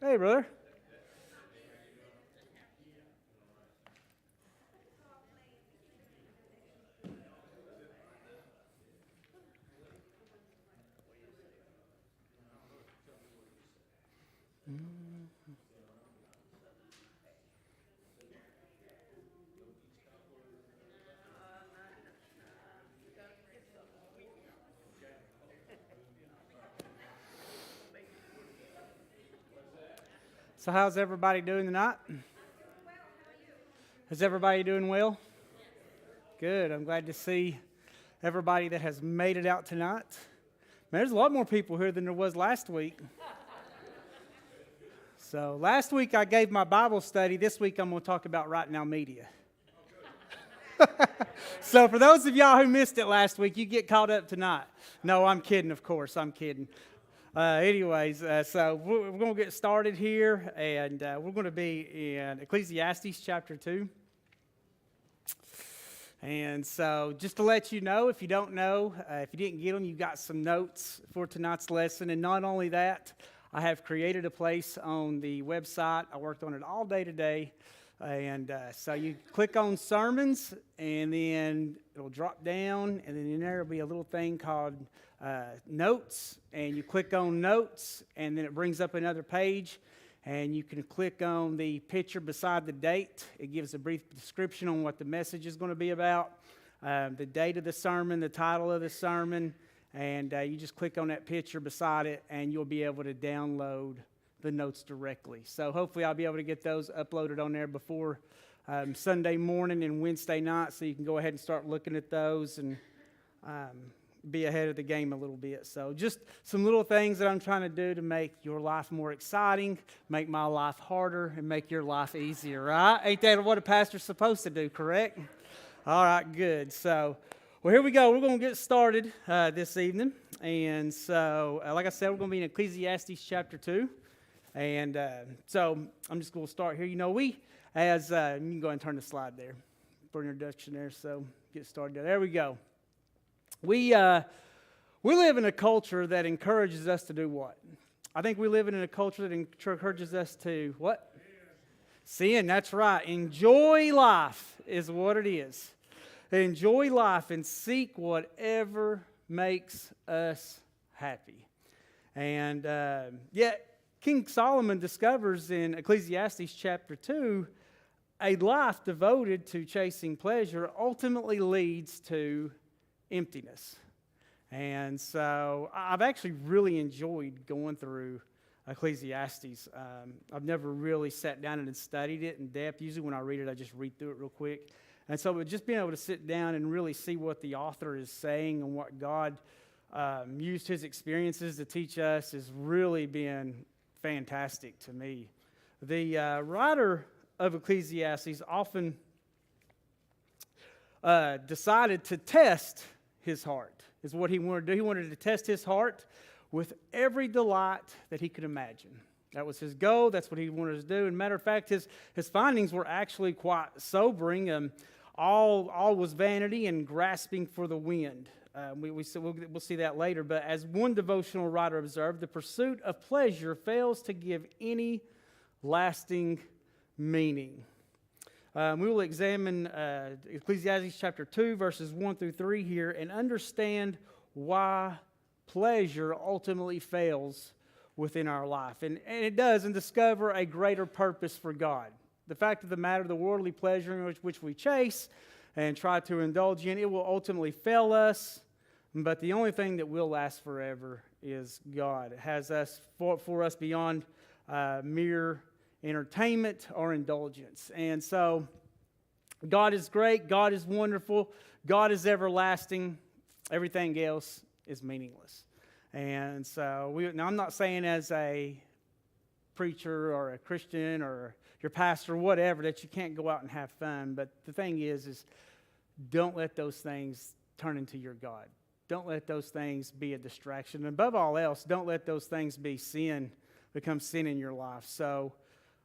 Hey, brother. So how's everybody doing tonight? Is everybody doing well? Good. I'm glad to see everybody that has made it out tonight. Man, there's a lot more people here than there was last week. So last week I gave my Bible study. This week I'm going to talk about right now media. So for those of y'all who missed it last week, you get caught up tonight. No, I'm kidding, of course. I'm kidding. So we're going to get started here, and we're going to be in Ecclesiastes chapter 2. And so just to let you know, if you don't know, if you didn't get them, you got some notes for tonight's lesson. And not only that, I have created a place on the website. I worked on it all day today. And so you click on sermons, and then it'll drop down, and then in there will be a little thing called notes. And you click on notes, and then it brings up another page. And you can click on the picture beside the date. It gives a brief description on what the message is going to be about, the date of the sermon, the title of the sermon, and you just click on that picture beside it, and you'll be able to download the notes directly. So hopefully I'll be able to get those uploaded on there before Sunday morning and Wednesday night, so you can go ahead and start looking at those and be ahead of the game a little bit. So just some little things that I'm trying to do to make your life more exciting, make my life harder, and make your life easier, right? Ain't that what a pastor's supposed to do, correct? All right, good. So, well, here we go. We're going to get started this evening. And so, like I said, we're going to be in Ecclesiastes chapter 2. And so I'm just going to start here. You know, you can go ahead and turn the slide there for an introduction there. So get started. There we go. We live in a culture that encourages us to do what? I think we live in a culture that encourages us to what? Sin, that's right. Enjoy life is what it is. Enjoy life and seek whatever makes us happy. And yet, King Solomon discovers in Ecclesiastes chapter 2, a life devoted to chasing pleasure ultimately leads to emptiness. And so I've actually really enjoyed going through Ecclesiastes. I've never really sat down and studied it in depth. Usually when I read it, I just read through it real quick. And so just being able to sit down and really see what the author is saying and what God used his experiences to teach us has really been fantastic to me. The writer of Ecclesiastes often decided to test his heart, is what he wanted to do. He wanted to test his heart with every delight that he could imagine. That was his goal. That's what he wanted to do. And matter of fact, his findings were actually quite sobering. All was vanity and grasping for the wind. We'll see that later. But as one devotional writer observed, the pursuit of pleasure fails to give any lasting meaning. We will examine Ecclesiastes chapter 2, verses 1 through 3 here, and understand why pleasure ultimately fails within our life. And it does, and discover a greater purpose for God. The fact of the matter, the worldly pleasure in which we chase and try to indulge in, it will ultimately fail us. But the only thing that will last forever is God. It has us for us beyond mere entertainment or indulgence. And so God is great, God is wonderful, God is everlasting. Everything else is meaningless. And so now I'm not saying as a preacher or a Christian or your pastor or whatever that you can't go out and have fun, but the thing is don't let those things turn into your God. Don't let those things be a distraction. And above all else, don't let those things become sin in your life. So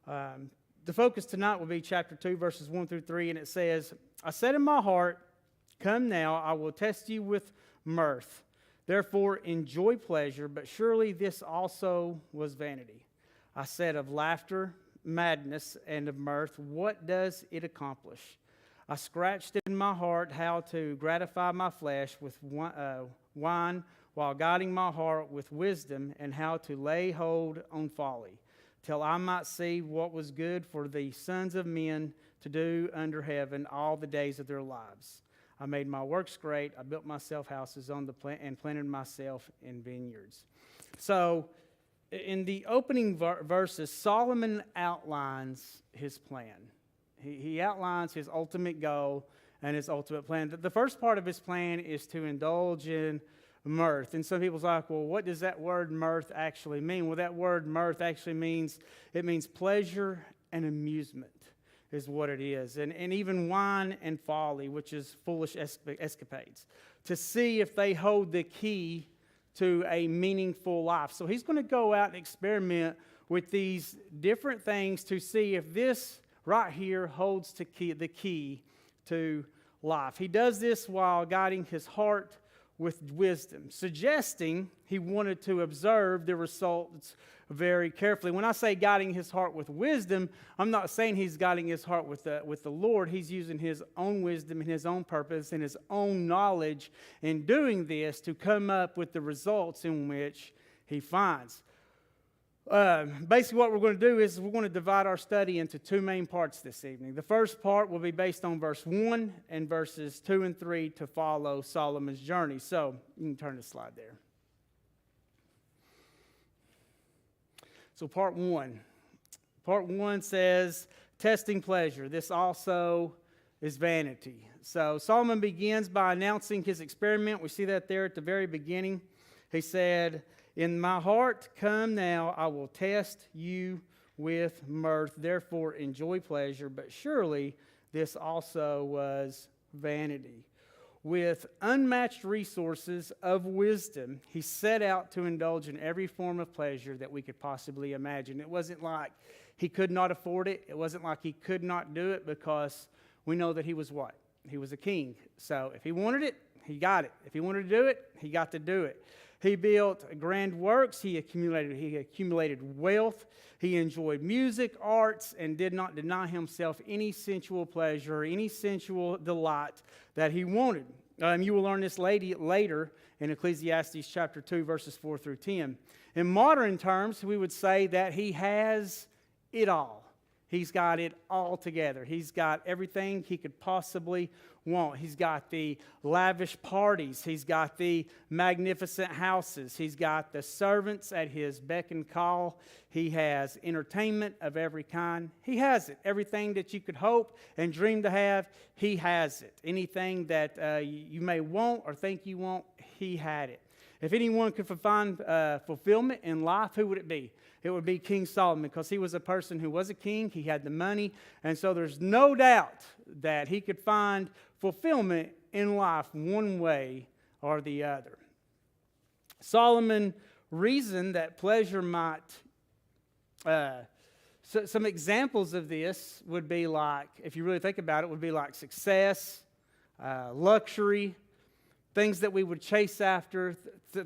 the focus tonight will be chapter 2, verses 1 through 3, and it says, I said in my heart, come now, I will test you with mirth. Therefore enjoy pleasure, but surely this also was vanity. I said of laughter, madness, and of mirth, what does it accomplish? I scratched in my heart how to gratify my flesh with wine, while guiding my heart with wisdom, and how to lay hold on folly, till I might see what was good for the sons of men to do under heaven all the days of their lives. I made my works great. I built myself houses on the and planted myself in vineyards. So, in the opening verses, Solomon outlines his plan. He outlines his ultimate goal and his ultimate plan. The first part of his plan is to indulge in mirth. And some people's like, well, what does that word mirth actually mean? Well, that word mirth actually means pleasure and amusement is what it is. And even wine and folly, which is foolish escapades, to see if they hold the key to a meaningful life. So he's going to go out and experiment with these different things to see if this right here holds the key to life. He does this while guiding his heart with wisdom, suggesting he wanted to observe the results very carefully. When I say guiding his heart with wisdom, I'm not saying he's guiding his heart with the Lord. He's using his own wisdom and his own purpose and his own knowledge in doing this to come up with the results in which he finds. Basically what we're going to do is we're going to divide our study into two main parts this evening. The first part will be based on verse 1 and verses 2 and 3 to follow Solomon's journey. So you can turn the slide there. So part 1. Part 1 says, testing pleasure. This also is vanity. So Solomon begins by announcing his experiment. We see that there at the very beginning. He said, in my heart, come now, I will test you with mirth. Therefore, enjoy pleasure. But surely this also was vanity. With unmatched resources of wisdom, he set out to indulge in every form of pleasure that we could possibly imagine. It wasn't like he could not afford it. It wasn't like he could not do it, because we know that he was what? He was a king. So if he wanted it, he got it. If he wanted to do it, he got to do it. He built grand works, he accumulated wealth, he enjoyed music, arts, and did not deny himself any sensual pleasure or any sensual delight that he wanted. You will learn this later in Ecclesiastes chapter 2, verses 4 through 10. In modern terms, we would say that he has it all. He's got it all together. He's got everything he could possibly want. He's got the lavish parties. He's got the magnificent houses. He's got the servants at his beck and call. He has entertainment of every kind. He has it. Everything that you could hope and dream to have, he has it. Anything that you may want or think you want, he had it. If anyone could find fulfillment in life, who would it be? It would be King Solomon, because he was a person who was a king. He had the money. And so there's no doubt that he could find fulfillment in life one way or the other. Solomon reasoned that pleasure might... some examples of this would be like, if you really think about it, would be like success, luxury, things that we would chase after,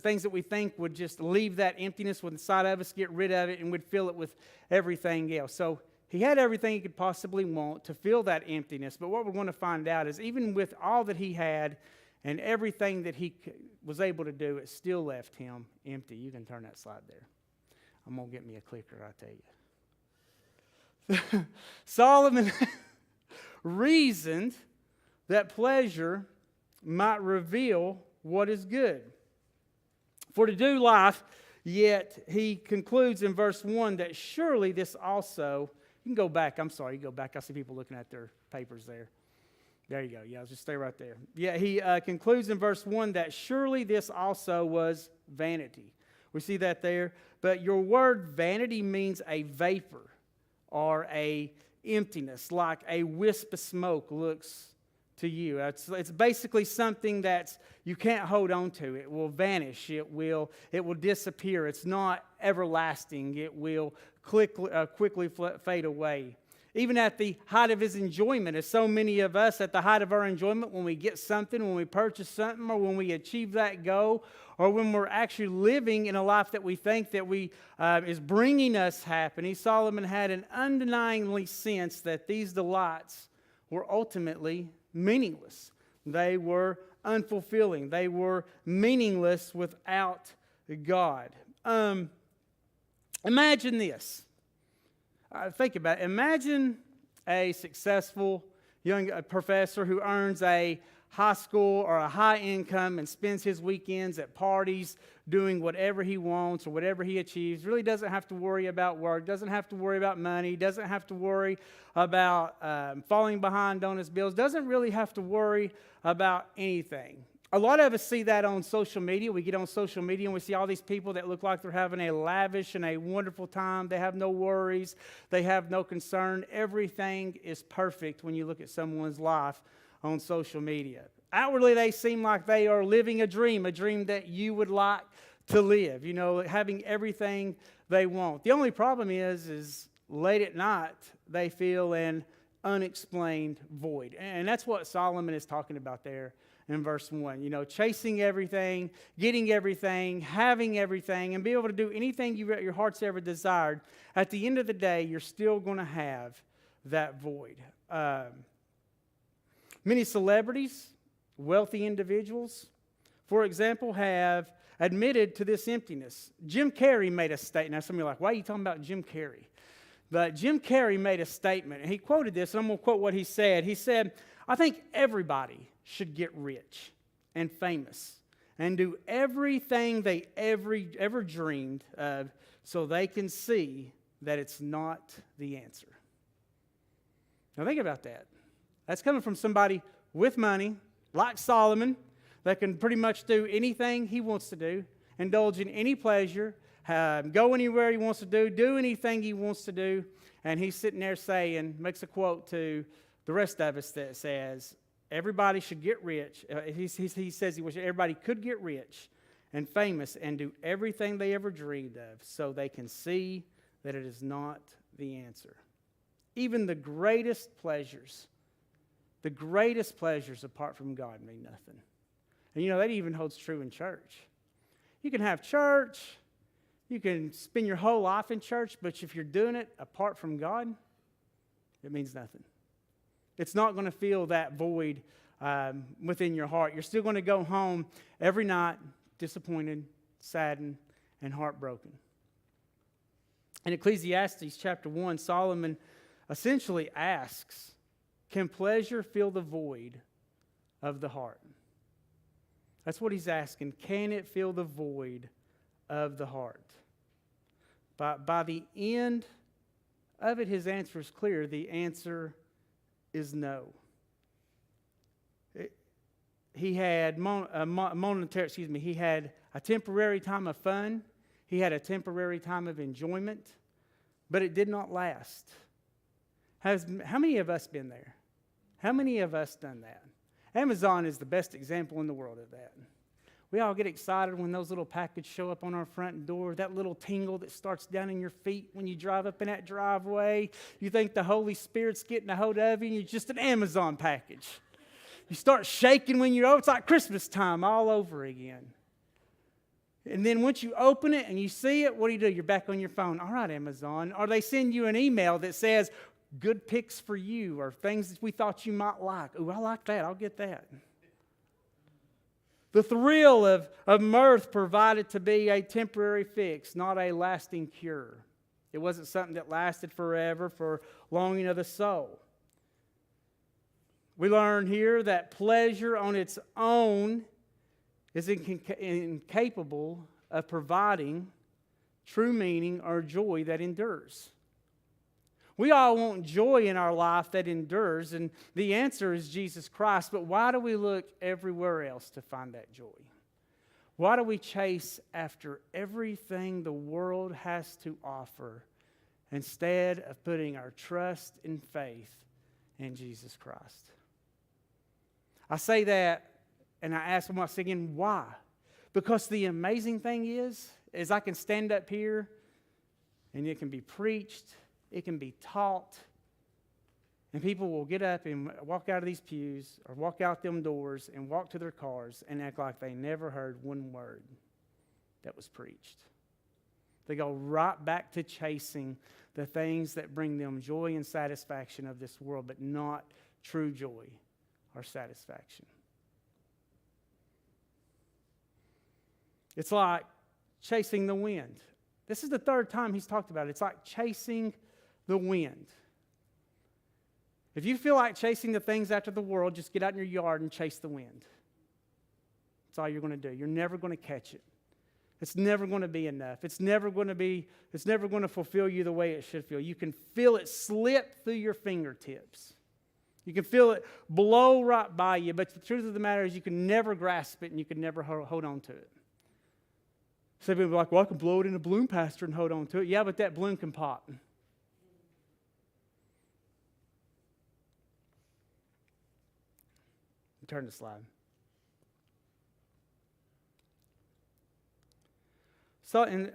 things that we think would just leave that emptiness inside of us, get rid of it, and we'd fill it with everything else. So he had everything he could possibly want to fill that emptiness. But what we're going to find out is even with all that he had and everything that he was able to do, it still left him empty. You can turn that slide there. I'm going to get me a clicker, I tell you. Solomon reasoned that pleasure might reveal what is good. For to do life, yet he concludes in verse 1 that surely this also... You can go back. I'm sorry, you go back. I see people looking at their papers there. There you go. Yeah, just stay right there. Yeah, he concludes in verse 1 that surely this also was vanity. We see that there. But your word vanity means a vapor or a emptiness, like a wisp of smoke looks to you. It's basically something that you can't hold on to. It will vanish. It will disappear. It's not everlasting. It will quickly fade away. even at the height of his enjoyment, as so many of us at the height of our enjoyment, when we get something, when we purchase something, or when we achieve that goal, or when we're actually living in a life that we think that is bringing us happiness, Solomon had an undeniably sense that these delights were ultimately meaningless. They were unfulfilling. They were meaningless without God. Imagine this. Think about it. Imagine a successful young professor who earns a high school or a high income and spends his weekends at parties doing whatever he wants or whatever he achieves. Really doesn't have to worry about work, doesn't have to worry about money, doesn't have to worry about falling behind on his bills, doesn't really have to worry about anything. A lot of us see that on social media. We get on social media and we see all these people that look like they're having a lavish and a wonderful time. They have no worries. They have no concern. Everything is perfect when you look at someone's life on social media. Outwardly, they seem like they are living a dream that you would like to live, having everything they want. The only problem is late at night, they feel an unexplained void. And that's what Solomon is talking about there in verse 1. Chasing everything, getting everything, having everything, and be able to do anything your heart's ever desired. At the end of the day, you're still going to have that void. Many celebrities, wealthy individuals, for example, have admitted to this emptiness. Jim Carrey made a statement. Now, some of you are like, why are you talking about Jim Carrey? But Jim Carrey made a statement, and he quoted this, and I'm going to quote what he said. He said, I think everybody should get rich and famous and do everything they ever dreamed of so they can see that it's not the answer. Now, think about that. That's coming from somebody with money, like Solomon, that can pretty much do anything he wants to do, indulge in any pleasure, go anywhere he wants to do anything he wants to do. And he's sitting there makes a quote to the rest of us that says, everybody should get rich. He says he wishes everybody could get rich and famous and do everything they ever dreamed of so they can see that it is not the answer. Even the greatest pleasures apart from God mean nothing. And that even holds true in church. You can have church, you can spend your whole life in church, but if you're doing it apart from God, it means nothing. It's not going to fill that void within your heart. You're still going to go home every night disappointed, saddened, and heartbroken. In Ecclesiastes chapter 1, Solomon essentially asks, can pleasure fill the void of the heart? That's what he's asking. Can it fill the void of the heart? By the end of it, his answer is clear. The answer is no. He had he had a temporary time of fun. He had a temporary time of enjoyment, but it did not last. How many of us been there? How many of us done that? Amazon is the best example in the world of that. We all get excited when those little packages show up on our front door, that little tingle that starts down in your feet when you drive up in that driveway. You think the Holy Spirit's getting a hold of you, and you're just an Amazon package. You start shaking when it's like Christmas time all over again. And then once you open it and you see it, what do? You're back on your phone. All right, Amazon. Or they send you an email that says, good picks for you, or things that we thought you might like. Ooh, I like that. I'll get that. The thrill of mirth provided to be a temporary fix, not a lasting cure. It wasn't something that lasted forever for longing of the soul. We learn here that pleasure on its own is incapable of providing true meaning or joy that endures. We all want joy in our life that endures, and the answer is Jesus Christ. But why do we look everywhere else to find that joy? Why do we chase after everything the world has to offer instead of putting our trust and faith in Jesus Christ? I say that, and I ask myself again, why? Because the amazing thing is I can stand up here, and it can be preached, it can be taught, And people will get up and walk out of these pews or walk out them doors and walk to their cars and act like they never heard one word that was preached. They go right back to chasing the things that bring them joy and satisfaction of this world, but not true joy or satisfaction. It's like chasing the wind. This is the third time he's talked about it. It's like chasing the wind. If you feel like chasing the things after the world, just get out in your yard and chase the wind. That's all you're going to do. You're never going to catch it. It's never going to be enough. It's never going to fulfill you the way it should feel. You can feel it slip through your fingertips. You can feel it blow right by you, but the truth of the matter is you can never grasp it and you can never hold on to it. Some people are like, well, I can blow it in a balloon, Pastor, and hold on to it. Yeah, but that balloon can pop. Turn the slide. So in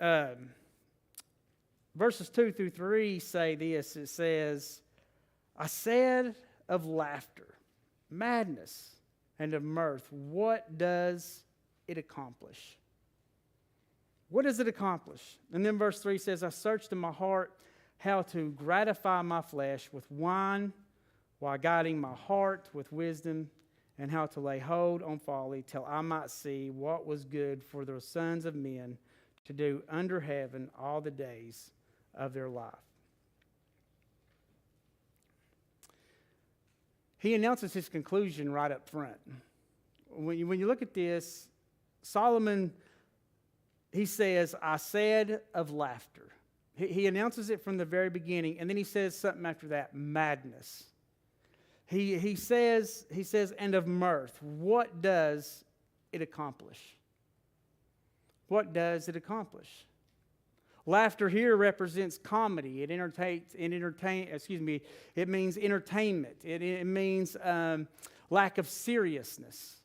verses 2 through 3 say this. It says, I said of laughter, madness, and of mirth, what does it accomplish? What does it accomplish? And then verse 3 says, I searched in my heart how to gratify my flesh with wine, while guiding my heart with wisdom, and how to lay hold on folly, till I might see what was good for the sons of men to do under heaven all the days of their life. He announces his conclusion right up front. When you look at this, Solomon, he says, I said of laughter. He announces it from the very beginning, and then he says something after that, madness. He says, and of mirth, what does it accomplish? What does it accomplish? Laughter here represents comedy. It means entertainment. It means lack of seriousness.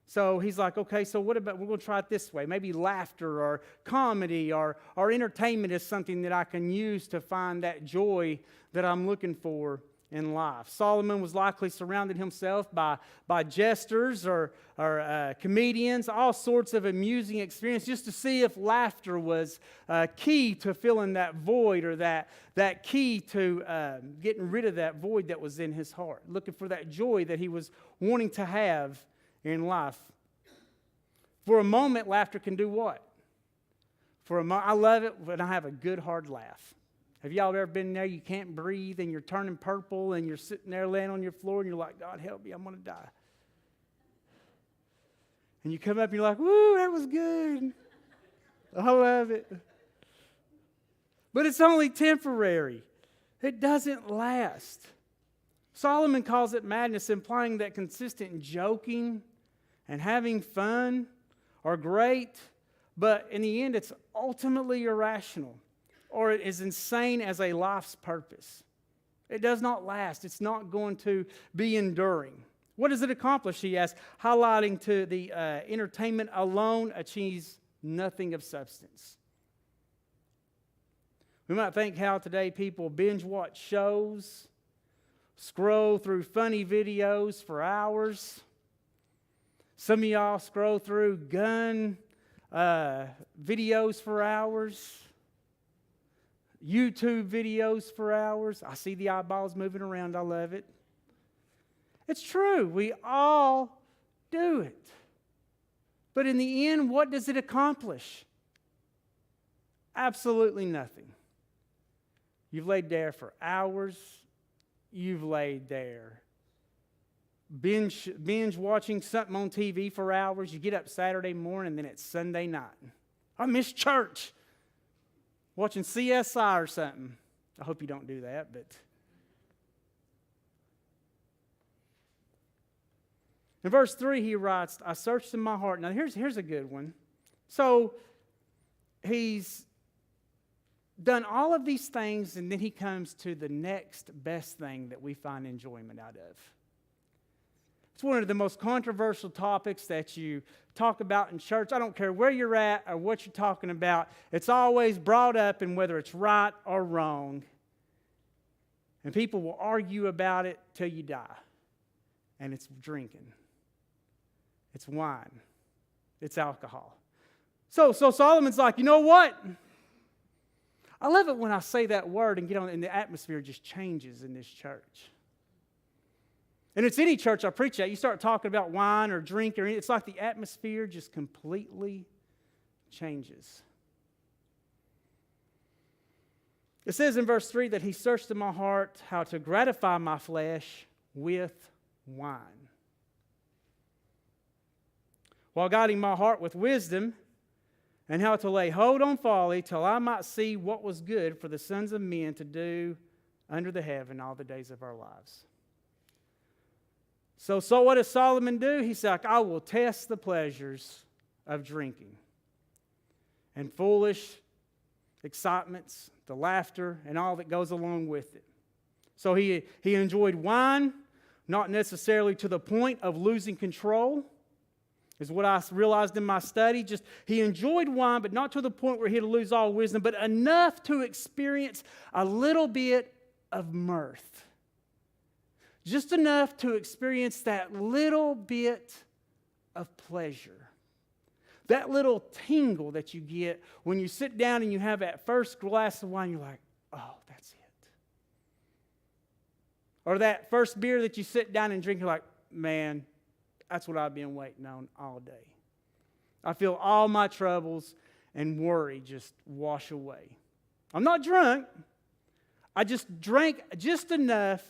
So he's like, okay, so what about, we're going to try it this way. Maybe laughter or comedy or entertainment is something that I can use to find that joy that I'm looking for in life. Solomon was likely surrounded himself by jesters or comedians, all sorts of amusing experiences, just to see if laughter was key to filling that void, or that key to getting rid of that void that was in his heart, looking for that joy that he was wanting to have in life. For a moment, laughter can do what? I love it when I have a good hard laugh. Have y'all ever been there? You can't breathe and you're turning purple and you're sitting there laying on your floor and you're like, God help me, I'm going to die. And you come up and you're like, woo, that was good. I love it. But it's only temporary. It doesn't last. Solomon calls it madness, implying that consistent joking and having fun are great, but in the end it's ultimately irrational, or it is insane as a life's purpose. It does not last. It's not going to be enduring. What does it accomplish, he asks, highlighting to the entertainment alone achieves nothing of substance. We might think how today people binge watch shows, scroll through funny videos for hours. Some of y'all scroll through gun videos for hours. YouTube videos for hours. I see the eyeballs moving around. I love it. It's true. We all do it. But in the end, what does it accomplish? Absolutely nothing. You've laid there for hours. You've laid there binge watching something on TV for hours. You get up Saturday morning and then it's Sunday night. I miss church. Watching CSI or something. I hope you don't do that, but in verse 3 he writes, I searched in my heart. Now here's a good one. So he's done all of these things, and then he comes to the next best thing that we find enjoyment out of. It's one of the most controversial topics that you talk about in church. I don't care where you're at or what you're talking about. It's always brought up, and whether it's right or wrong. And people will argue about it till you die. And it's drinking. It's wine. It's alcohol. So Solomon's like, you know what? I love it when I say that word and get on, and the atmosphere just changes in this church. And it's any church I preach at. You start talking about wine or drink, or it's like the atmosphere just completely changes. It says in verse 3 that he searched in my heart how to gratify my flesh with wine, while guiding my heart with wisdom, and how to lay hold on folly till I might see what was good for the sons of men to do under the heaven all the days of our lives. So what does Solomon do? He's like, I will test the pleasures of drinking and foolish excitements, the laughter, and all that goes along with it. So he enjoyed wine, not necessarily to the point of losing control, is what I realized in my study. Just he enjoyed wine, but not to the point where he'd lose all wisdom, but enough to experience a little bit of mirth. Just enough to experience that little bit of pleasure. That little tingle that you get when you sit down and you have that first glass of wine, you're like, oh, that's it. Or that first beer that you sit down and drink, you're like, man, that's what I've been waiting on all day. I feel all my troubles and worry just wash away. I'm not drunk. I just drank just enough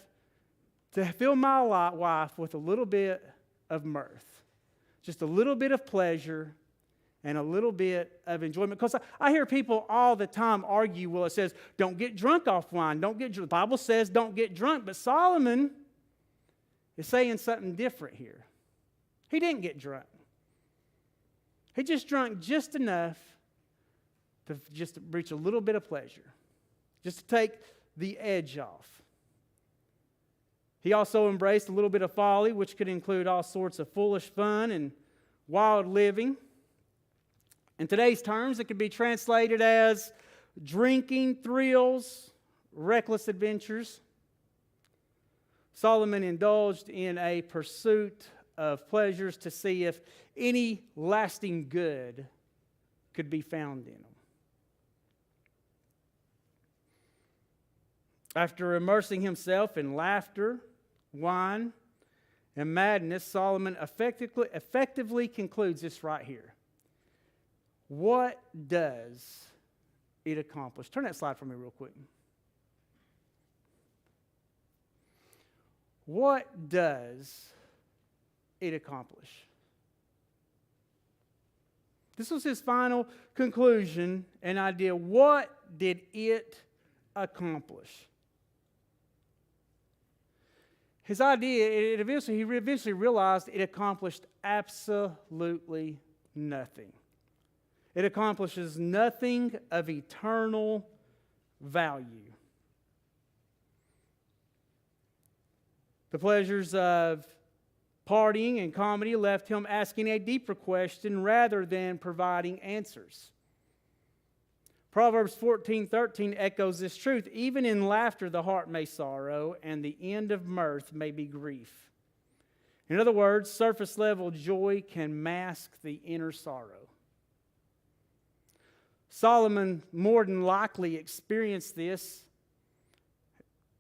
to fill my life with a little bit of mirth. Just a little bit of pleasure and a little bit of enjoyment. Because I hear people all the time argue, well, it says, don't get drunk off wine. Don't get drunk. The Bible says don't get drunk. But Solomon is saying something different here. He didn't get drunk. He just drank just enough to just reach a little bit of pleasure. Just to take the edge off. He also embraced a little bit of folly, which could include all sorts of foolish fun and wild living. In today's terms, it could be translated as drinking, thrills, reckless adventures. Solomon indulged in a pursuit of pleasures to see if any lasting good could be found in them. After immersing himself in laughter, wine, and madness, Solomon effectively concludes this right here. What does it accomplish? Turn that slide for me real quick. What does it accomplish? This was his final conclusion and idea. What did it accomplish? His idea, he eventually realized it accomplished absolutely nothing. It accomplishes nothing of eternal value. The pleasures of partying and comedy left him asking a deeper question rather than providing answers. Proverbs 14:13 echoes this truth. Even in laughter the heart may sorrow, and the end of mirth may be grief. In other words, surface level joy can mask the inner sorrow. Solomon more than likely experienced this,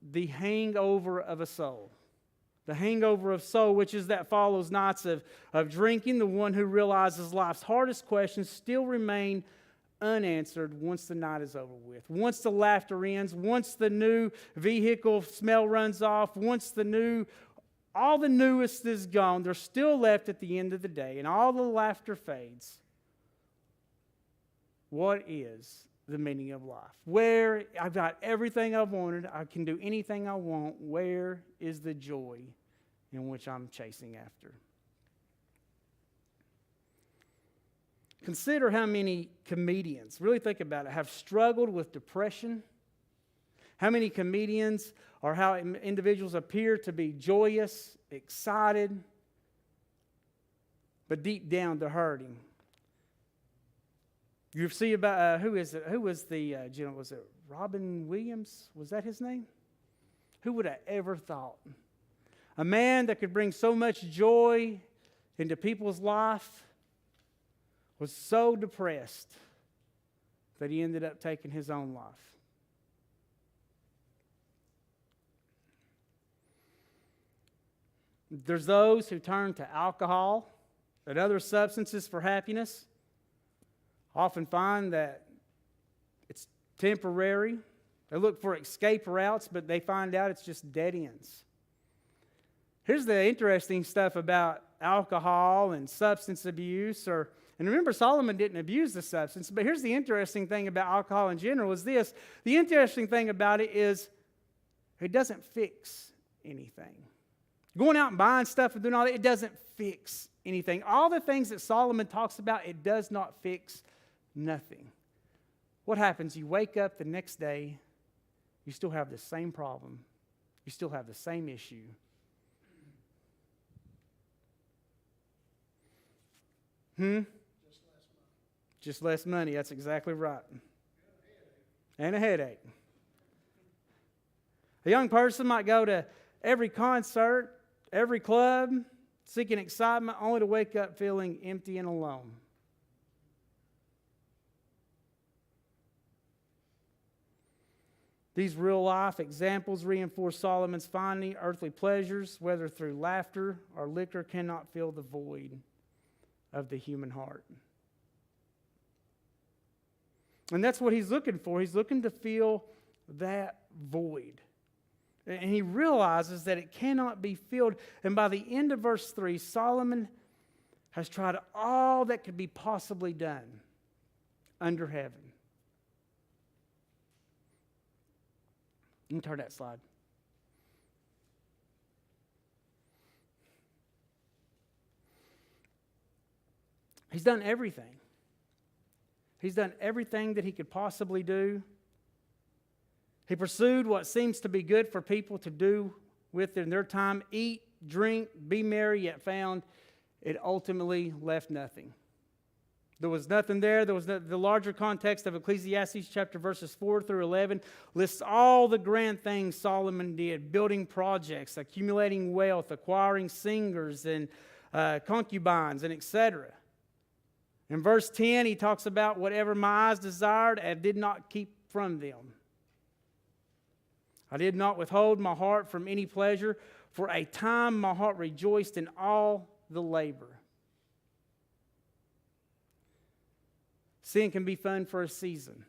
the hangover of a soul. The hangover of soul, which is that follows nights of drinking. The one who realizes life's hardest questions still remain unanswered once the night is over with. Once the laughter ends, once the new vehicle smell runs off, once all the newest is gone, they're still left at the end of the day, and all the laughter fades. What is the meaning of life? Where I've got everything I've wanted, I can do anything I want. Where is the joy in which I'm chasing after? Consider how many comedians, really think about it, have struggled with depression. How many comedians or how individuals appear to be joyous, excited, but deep down they're hurting. You see about, who is it? Who was the gentleman? Was it Robin Williams? Was that his name? Who would have ever thought? A man that could bring so much joy into people's life was so depressed that he ended up taking his own life. There's those who turn to alcohol and other substances for happiness. Often find that it's temporary. They look for escape routes, but they find out it's just dead ends. Here's the interesting stuff about alcohol and substance abuse. And remember, Solomon didn't abuse the substance, but here's the interesting thing about alcohol in general is this. The interesting thing about it is it doesn't fix anything. Going out and buying stuff and doing all that, it doesn't fix anything. All the things that Solomon talks about, it does not fix nothing. What happens? You wake up the next day, you still have the same problem. You still have the same issue. Just less money. That's exactly right. And a headache. A young person might go to every concert, every club, seeking excitement, only to wake up feeling empty and alone. These real-life examples reinforce Solomon's finding earthly pleasures, whether through laughter or liquor, cannot fill the void of the human heart. And that's what he's looking for. He's looking to fill that void. And he realizes that it cannot be filled. And by the end of verse 3, Solomon has tried all that could be possibly done under heaven. You can turn that slide. He's done everything. He's done everything that he could possibly do. He pursued what seems to be good for people to do with in their time. Eat, drink, be merry, yet found it ultimately left nothing. There was nothing there. There was the larger context of Ecclesiastes chapter verses 4 through 11 lists all the grand things Solomon did, building projects, accumulating wealth, acquiring singers and concubines, and etc. In verse 10, he talks about whatever my eyes desired, I did not keep from them. I did not withhold my heart from any pleasure. For a time my heart rejoiced in all the labor. Sin can be fun for a season.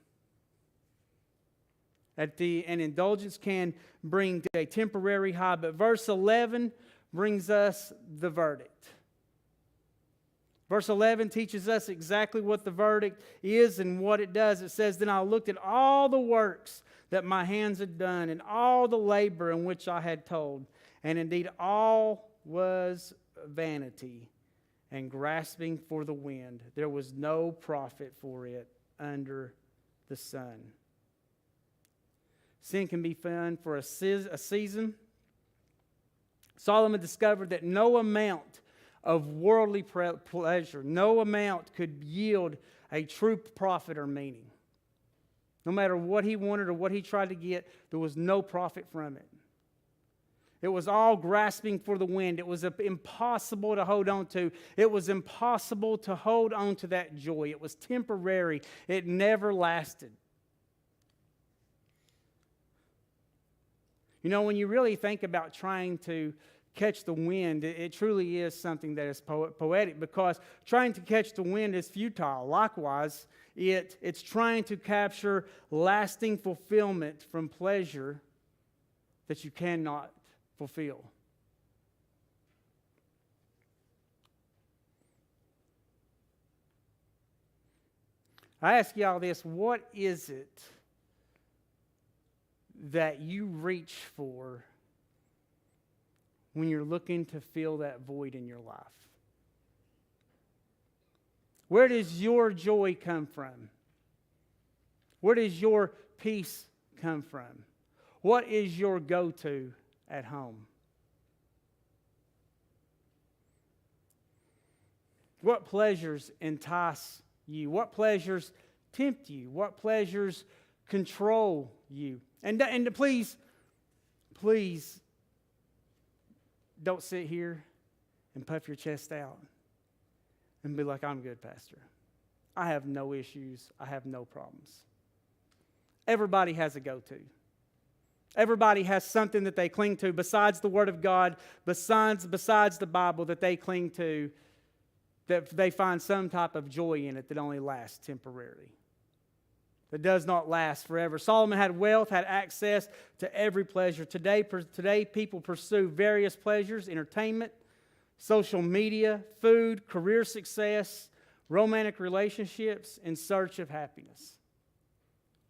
And indulgence can bring a temporary high. But verse 11 brings us the verdict. Verse 11 teaches us exactly what the verdict is and what it does. It says, "Then I looked at all the works that my hands had done, and all the labor in which I had told. And indeed all was vanity and grasping for the wind. There was no profit for it under the sun." Sin can be fun for a season. Solomon discovered that no amount of worldly pleasure, no amount could yield a true profit or meaning. No matter what he wanted or what he tried to get, there was no profit from it. It was all grasping for the wind. It was impossible to hold on to. It was impossible to hold on to that joy. It was temporary. It never lasted. You know, when you really think about trying to catch the wind, it truly is something that is poetic, because trying to catch the wind is futile. Likewise, it's trying to capture lasting fulfillment from pleasure that you cannot fulfill. I ask y'all this: what is it that you reach for when you're looking to fill that void in your life? Where does your joy come from? Where does your peace come from? What is your go-to at home? What pleasures entice you? What pleasures tempt you? What pleasures control you? And please please don't sit here and puff your chest out and be like, I'm good, Pastor. I have no issues. I have no problems. Everybody has a go-to. Everybody has something that they cling to besides the Word of God, besides the Bible that they cling to, that they find some type of joy in it that only lasts temporarily, that does not last forever. Solomon had wealth, had access to every pleasure. Today people pursue various pleasures, entertainment, social media, food, career success, romantic relationships in search of happiness.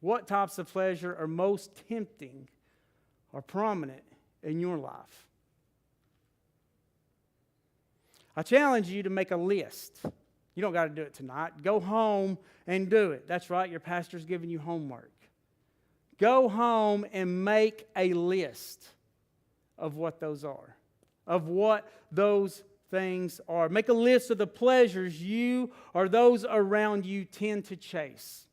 What types of pleasure are most tempting or prominent in your life? I challenge you to make a list. You don't got to do it tonight. Go home and do it. That's right, your pastor's giving you homework. Go home and make a list of what those are, of what those things are. Make a list of the pleasures you or those around you tend to chase.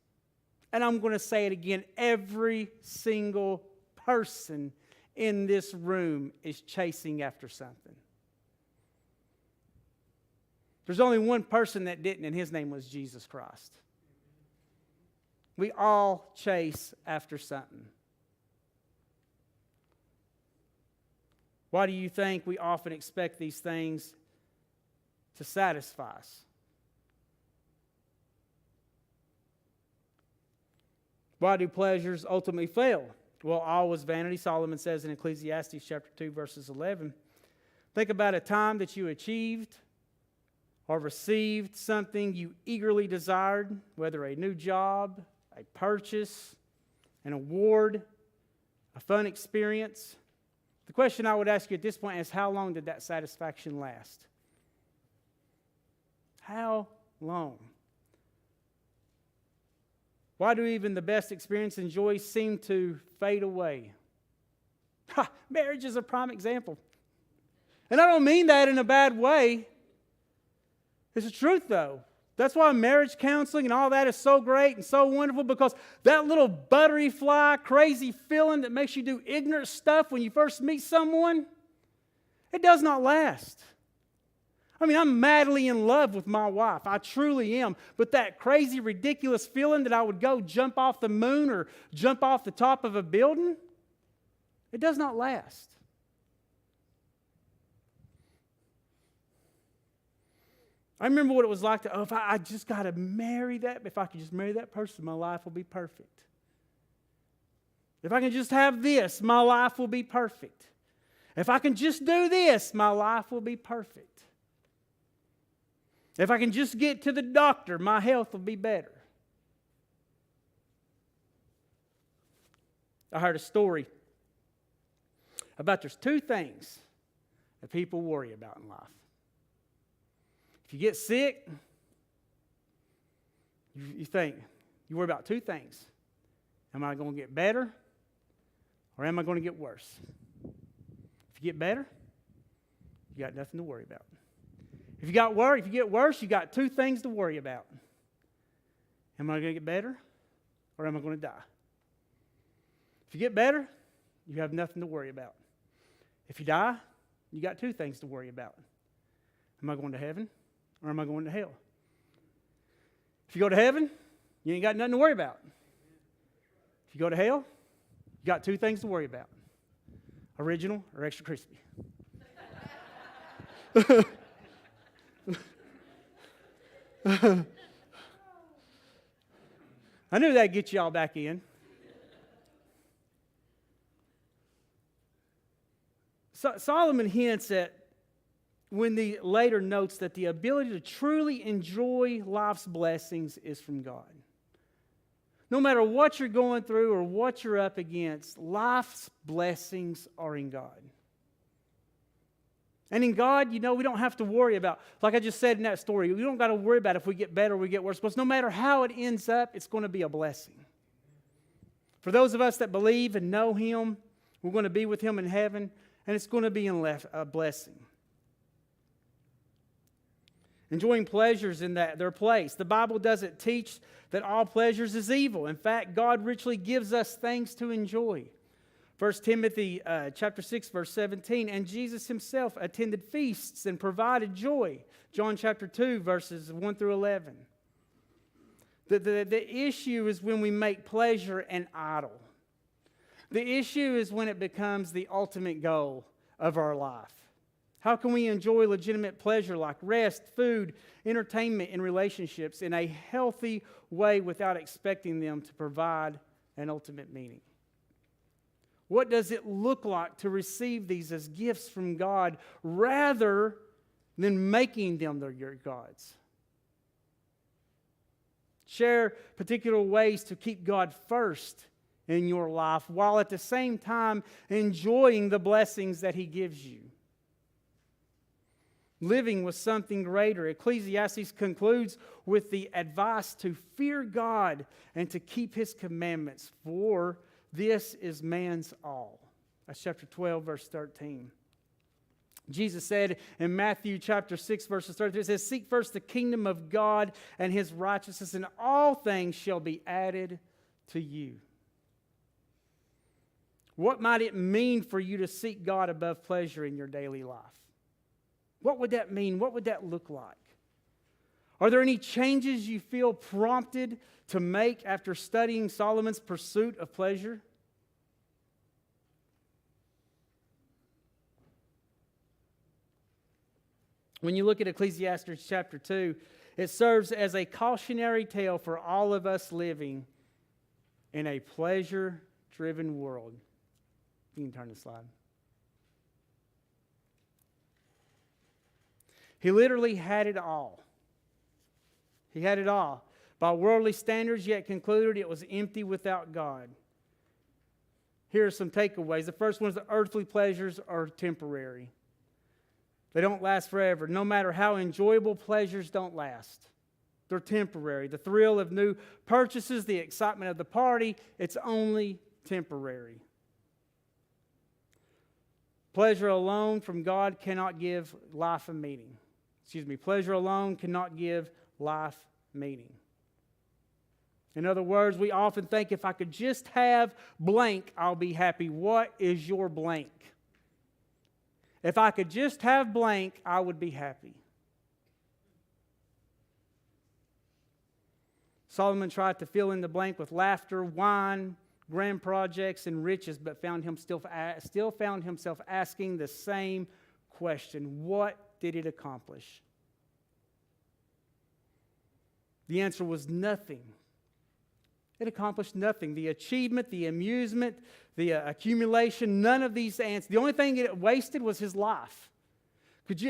And I'm going to say it again, every single person in this room is chasing after something. There's only one person that didn't, and his name was Jesus Christ. We all chase after something. Why do you think we often expect these things to satisfy us? Why do pleasures ultimately fail? Well, all was vanity, Solomon says in Ecclesiastes chapter 2, verses 11. Think about a time that you achieved or received something you eagerly desired, whether a new job, a purchase, an award, a fun experience. The question I would ask you at this point is, how long did that satisfaction last? How long? Why do even the best experience and joy seem to fade away? Marriage is a prime example. And I don't mean that in a bad way. It's the truth, though. That's why marriage counseling and all that is so great and so wonderful, because that little buttery fly, crazy feeling that makes you do ignorant stuff when you first meet someone, it does not last. I mean, I'm madly in love with my wife. I truly am. But that crazy, ridiculous feeling that I would go jump off the moon or jump off the top of a building, it does not last. I remember what it was like to, if I just got to marry that, if I could just marry that person, my life will be perfect. If I can just have this, my life will be perfect. If I can just do this, my life will be perfect. If I can just get to the doctor, my health will be better. I heard a story about there's two things that people worry about in life. If you get sick, you worry about two things. Am I going to get better or am I going to get worse? If you get better, you got nothing to worry about. If you get worse, you got two things to worry about. Am I going to get better or am I going to die? If you get better, you have nothing to worry about. If you die, you got two things to worry about. Am I going to heaven or am I going to hell? If you go to heaven, you ain't got nothing to worry about. If you go to hell, you got two things to worry about. Original or extra crispy. I knew that'd get y'all back in. Solomon hints at, when he later notes that the ability to truly enjoy life's blessings is from God. No matter what you're going through or what you're up against, life's blessings are in God. And in God, we don't have to worry about, like I just said in that story, we don't got to worry about if we get better or we get worse, because no matter how it ends up, it's going to be a blessing. For those of us that believe and know Him, we're going to be with Him in heaven, and it's going to be a blessing. Enjoying pleasures in their place. The Bible doesn't teach that all pleasures is evil. In fact, God richly gives us things to enjoy. 1 Timothy chapter 6, verse 17, and Jesus himself attended feasts and provided joy. John chapter 2, verses 1 through 11. The issue is when we make pleasure an idol. The issue is when it becomes the ultimate goal of our life. How can we enjoy legitimate pleasure like rest, food, entertainment, and relationships in a healthy way without expecting them to provide an ultimate meaning? What does it look like to receive these as gifts from God rather than making them your gods? Share particular ways to keep God first in your life while at the same time enjoying the blessings that He gives you. Living with something greater. Ecclesiastes concludes with the advice to fear God and to keep His commandments, for this is man's all. That's chapter 12, verse 13. Jesus said in Matthew chapter 6, verses 33, it says, seek first the kingdom of God and His righteousness, and all things shall be added to you. What might it mean for you to seek God above pleasure in your daily life? What would that mean? What would that look like? Are there any changes you feel prompted to make after studying Solomon's pursuit of pleasure? When you look at Ecclesiastes chapter 2, it serves as a cautionary tale for all of us living in a pleasure-driven world. You can turn the slide. He literally had it all. He had it all. By worldly standards, yet concluded it was empty without God. Here are some takeaways. The first one is the earthly pleasures are temporary. They don't last forever. No matter how enjoyable, pleasures don't last. They're temporary. The thrill of new purchases, the excitement of the party, it's only temporary. Pleasure alone from God cannot give life a meaning. Pleasure alone cannot give life meaning. In other words, we often think if I could just have blank, I'll be happy. What is your blank? If I could just have blank, I would be happy. Solomon tried to fill in the blank with laughter, wine, grand projects, and riches, but still found himself asking the same question. What did it accomplish? The answer was nothing. It accomplished nothing. The achievement, the amusement, the accumulation, none of these answers. The only thing it wasted was his life. Look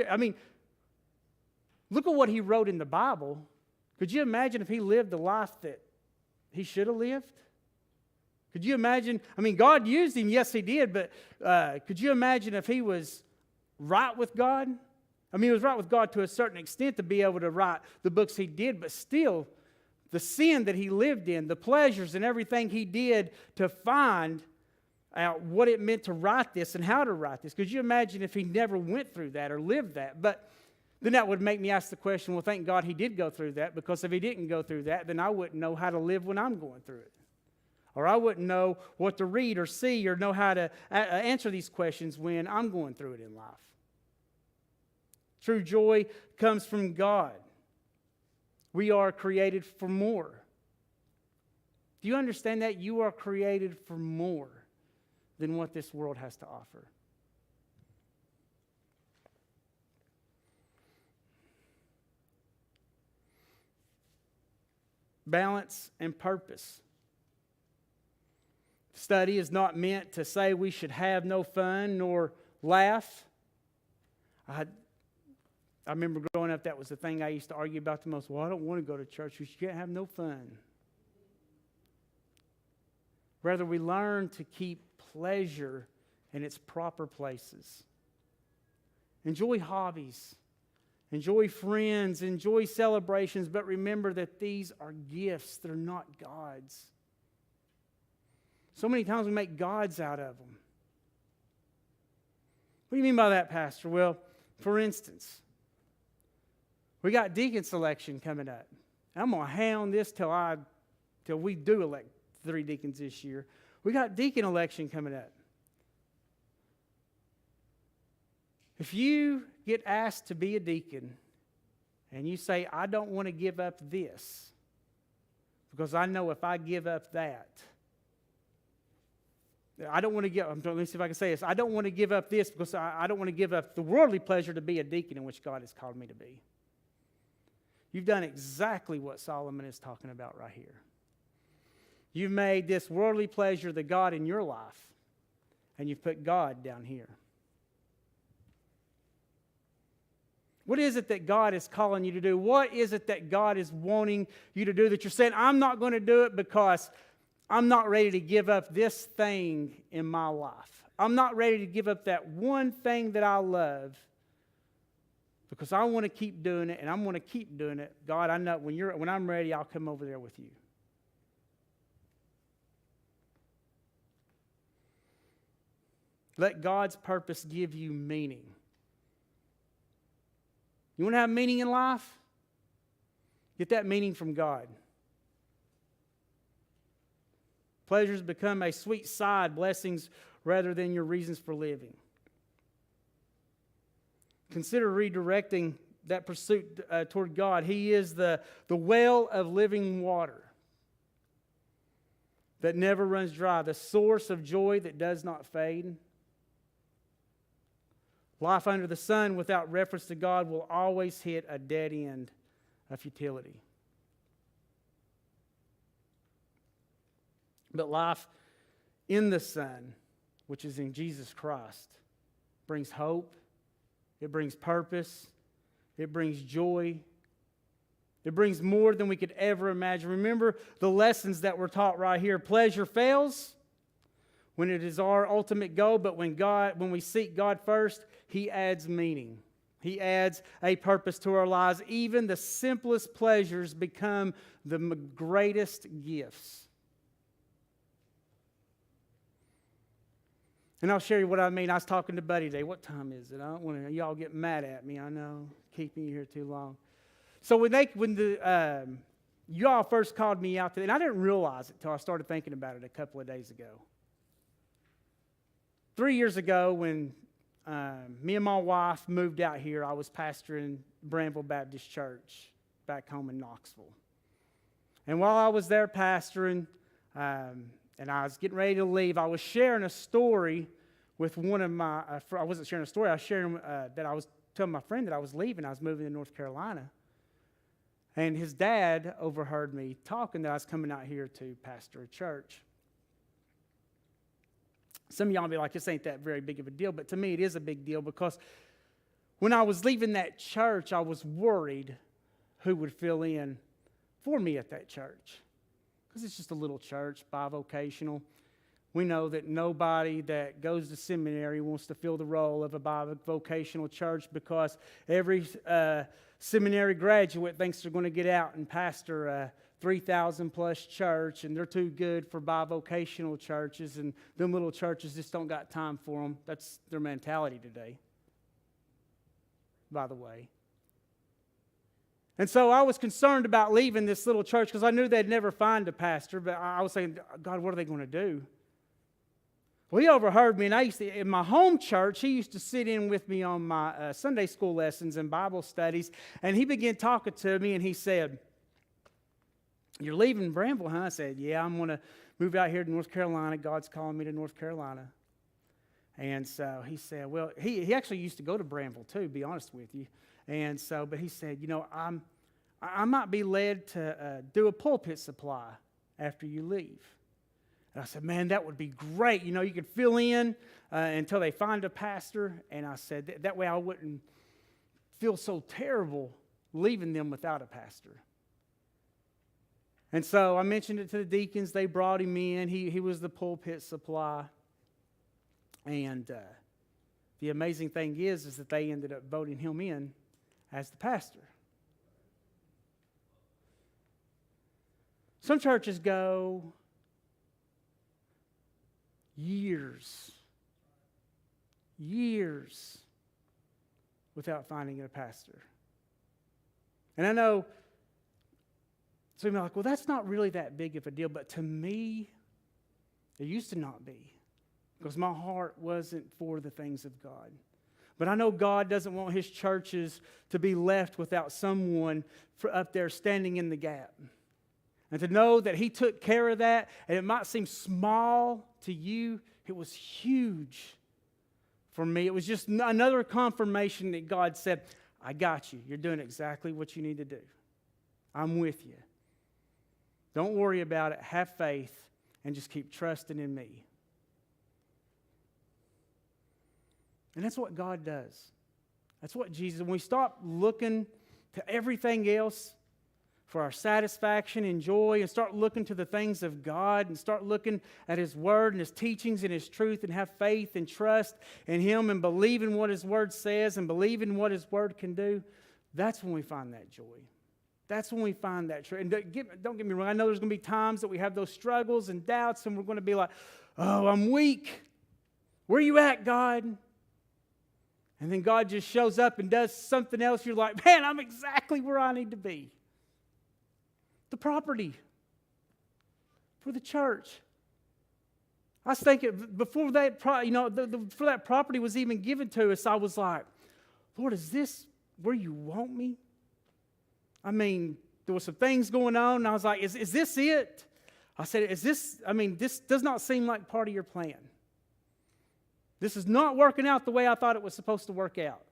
at what he wrote in the Bible. Could you imagine if he lived the life that he should have lived? Could you imagine? God used him, yes, He did, but could you imagine if he was right with God? He was right with God to a certain extent to be able to write the books he did, but still, the sin that he lived in, the pleasures and everything he did to find out what it meant to write this and how to write this. Could you imagine if he never went through that or lived that? But then that would make me ask the question, well, thank God he did go through that, because if he didn't go through that, then I wouldn't know how to live when I'm going through it. Or I wouldn't know what to read or see or know how to answer these questions when I'm going through it in life. True joy comes from God. We are created for more. Do you understand that? You are created for more than what this world has to offer. Balance and purpose. Study is not meant to say we should have no fun nor laugh. I remember growing up, that was the thing I used to argue about the most. Well, I don't want to go to church. We can't have no fun. Rather, we learn to keep pleasure in its proper places. Enjoy hobbies. Enjoy friends. Enjoy celebrations. But remember that these are gifts. They're not gods. So many times we make gods out of them. What do you mean by that, Pastor? Well, for instance, we got deacon selection coming up. I'm going to hound this till we do elect 3 deacons this year. We got deacon election coming up. If you get asked to be a deacon and you say, I don't want to give up this, because I know if I give up that, I don't want to give, let me see if I can say this. I don't want to give up this because I don't want to give up the worldly pleasure to be a deacon in which God has called me to be. You've done exactly what Solomon is talking about right here. You've made this worldly pleasure the God in your life, and you've put God down here. What is it that God is calling you to do? What is it that God is wanting you to do that you're saying, I'm not going to do it because I'm not ready to give up this thing in my life. I'm not ready to give up that one thing that I love because I want to keep doing it, and I'm going to keep doing it. God, I know when I'm ready, I'll come over there with you. Let God's purpose give you meaning. You want to have meaning in life? Get that meaning from God. Pleasures become a sweet side blessings rather than your reasons for living. Consider redirecting that pursuit toward God. He is the well of living water that never runs dry, the source of joy that does not fade. Life under the sun without reference to God will always hit a dead end of futility. But life in the Son, which is in Jesus Christ, brings hope, it brings purpose, it brings joy, it brings more than we could ever imagine. Remember the lessons that were taught right here. Pleasure fails when it is our ultimate goal, but when we seek God first, He adds meaning. He adds a purpose to our lives. Even the simplest pleasures become the greatest gifts. And I'll share you what I mean. I was talking to Buddy today. What time is it? I don't want to. Y'all get mad at me. I know, keeping you here too long. So when y'all first called me out today, and I didn't realize it until I started thinking about it a couple of days ago. 3 years ago, when me and my wife moved out here, I was pastoring Brandville Baptist Church back home in Knoxville. And while I was there pastoring, and I was getting ready to leave, I was sharing a story with one of my, I wasn't sharing a story, I was sharing that I was telling my friend that I was leaving, I was moving to North Carolina. And his dad overheard me talking that I was coming out here to pastor a church. Some of y'all will be like, this ain't that very big of a deal, but to me it is a big deal because when I was leaving that church, I was worried who would fill in for me at that church. Because it's just a little church, bivocational. We know that nobody that goes to seminary wants to fill the role of a bivocational church because every seminary graduate thinks they're going to get out and pastor a 3,000 plus church, and they're too good for bivocational churches, and them little churches just don't got time for them. That's their mentality today, by the way. And so I was concerned about leaving this little church because I knew they'd never find a pastor, but I was saying, God, what are they going to do? Well, he overheard me, and in my home church, he used to sit in with me on my Sunday school lessons and Bible studies, and he began talking to me, and he said, you're leaving Brandville, huh? I said, yeah, I'm going to move out here to North Carolina. God's calling me to North Carolina. And so he said, well, he actually used to go to Brandville too, to be honest with you. And so, but he said, you know, I might be led to do a pulpit supply after you leave. And I said, man, that would be great. You know, you could fill in until they find a pastor. And I said, that way I wouldn't feel so terrible leaving them without a pastor. And so I mentioned it to the deacons. They brought him in. He was the pulpit supply. And the amazing thing is that they ended up voting him in as the pastor. Some churches go years without finding a pastor. And I know some of you are like, well, that's not really that big of a deal. But to me, it used to not be. Because my heart wasn't for the things of God. But I know God doesn't want His churches to be left without someone up there standing in the gap. And to know that He took care of that, and it might seem small to you, it was huge for me. It was just another confirmation that God said, I got you. You're doing exactly what you need to do. I'm with you. Don't worry about it. Have faith and just keep trusting in me. And that's what God does. That's what Jesus, when we stop looking to everything else for our satisfaction and joy, and start looking to the things of God, and start looking at His Word and His teachings and His truth, and have faith and trust in Him, and believe in what His Word says, and believe in what His Word can do, that's when we find that joy. That's when we find that truth. And don't get me wrong, I know there's going to be times that we have those struggles and doubts, and we're going to be like, oh, I'm weak. Where are you at, God? And then God just shows up and does something else. You're like, man, I'm exactly where I need to be. The property for the church. I was thinking, before that, before that property was even given to us, I was like, Lord, is this where you want me? I mean, there were some things going on, and I was like, is this it? I said, this does not seem like part of your plan. This is not working out the way I thought it was supposed to work out.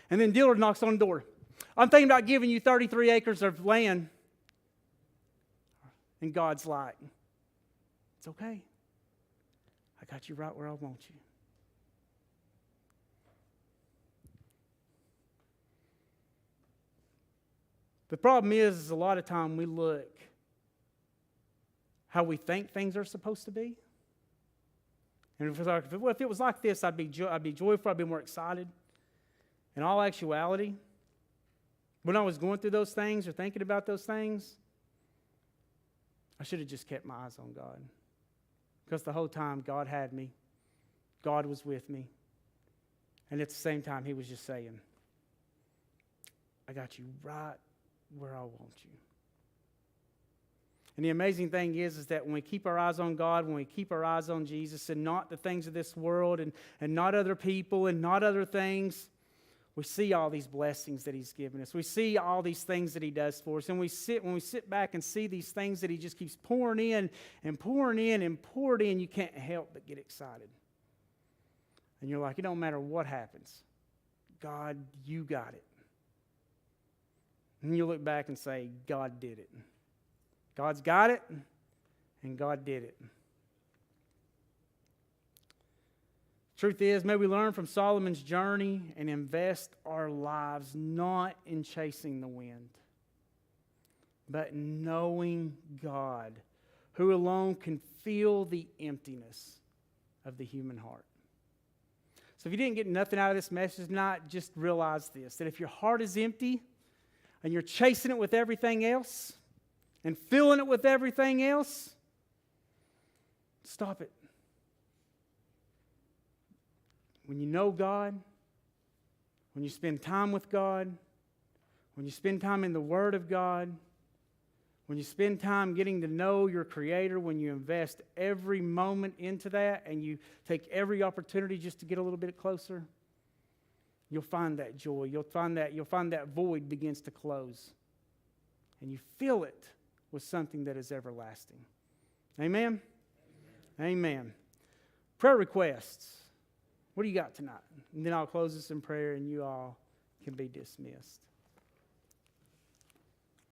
And then Dillard knocks on the door. I'm thinking about giving you 33 acres of land. And God's like, it's okay. I got you right where I want you. The problem is a lot of time we look how we think things are supposed to be. And if it was like this, I'd be joyful, I'd be more excited. In all actuality, when I was going through those things or thinking about those things, I should have just kept my eyes on God. Because the whole time, God had me. God was with me. And at the same time, He was just saying, I got you right where I want you. And the amazing thing is that when we keep our eyes on God, when we keep our eyes on Jesus and not the things of this world and not other people and not other things, we see all these blessings that He's given us. We see all these things that He does for us. And when we sit back and see these things that He just keeps pouring in and pouring in and pouring in, you can't help but get excited. And you're like, it don't matter what happens. God, you got it. And you look back and say, God did it. God's got it, and God did it. Truth is, may we learn from Solomon's journey and invest our lives not in chasing the wind, but knowing God, who alone can feel the emptiness of the human heart. So if you didn't get nothing out of this message tonight, just realize this, that if your heart is empty and you're chasing it with everything else and filling it with everything else, stop it. When you know God, when you spend time with God, when you spend time in the Word of God, when you spend time getting to know your Creator, when you invest every moment into that and you take every opportunity just to get a little bit closer, you'll find that joy. You'll find that void begins to close. And you fill it with something that is everlasting. Amen? Amen. Prayer requests. What do you got tonight? And then I'll close this in prayer and you all can be dismissed.